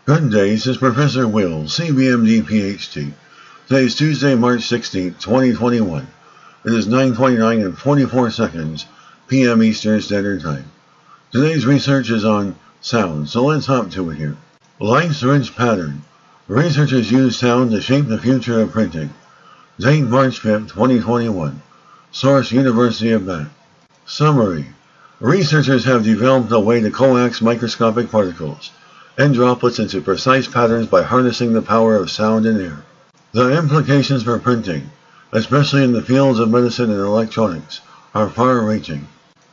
Good day, this is Professor Will, CBMD PhD. Today is Tuesday, March 16, 2021. It is 9:29 and 44 seconds p.m. Eastern Standard Time. Today's research is on sound, so let's hop to it here. Light's rich pattern. Researchers use sound to shape the future of printing. Date March 5, 2021. Source University of Bath. Summary. Researchers have developed a way to coax microscopic particles and droplets into precise patterns by harnessing the power of sound and air. The implications for printing, especially in the fields of medicine and electronics, are far-reaching.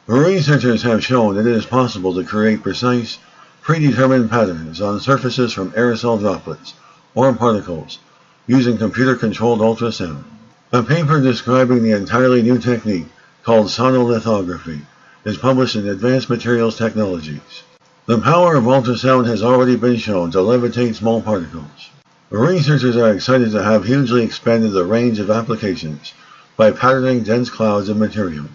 Researchers have shown that it is possible to create precise, predetermined patterns on surfaces from aerosol droplets or particles using computer-controlled ultrasound. A paper describing the entirely new technique called sonolithography is published in Advanced Materials Technologies. The power of ultrasound has already been shown to levitate small particles. Researchers are excited to have hugely expanded the range of applications by patterning dense clouds of material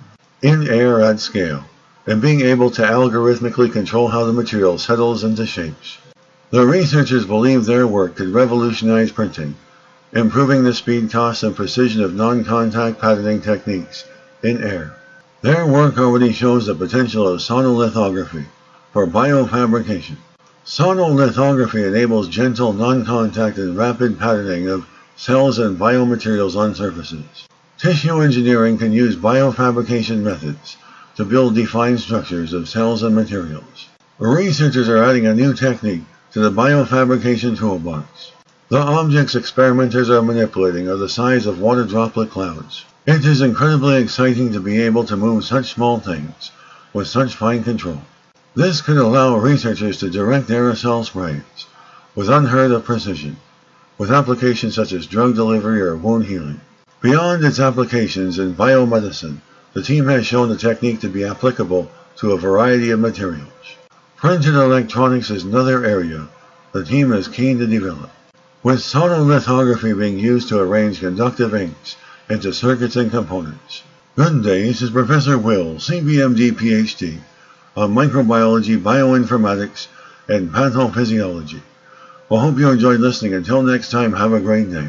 in air at scale and being able to algorithmically control how the material settles into shapes. The researchers believe their work could revolutionize printing, improving the speed, cost, and precision of non-contact patterning techniques in air. Their work already shows the potential of sonolithography for biofabrication. Sonolithography enables gentle, non-contact, and rapid patterning of cells and biomaterials on surfaces. Tissue engineering can use biofabrication methods to build defined structures of cells and materials. Researchers are adding a new technique to the biofabrication toolbox. The objects experimenters are manipulating are the size of water droplet clouds. It is incredibly exciting to be able to move such small things with such fine control. This could allow researchers to direct aerosol sprays with unheard-of precision, with applications such as drug delivery or wound healing. Beyond its applications in biomedicine, the team has shown the technique to be applicable to a variety of materials. Printed electronics is another area the team is keen to develop, with sonolithography being used to arrange conductive inks into circuits and components. Good day, this is Professor Will, CBMD PhD, on microbiology, bioinformatics, and pathophysiology. Well, hope you enjoyed listening. Until next time, have a great day.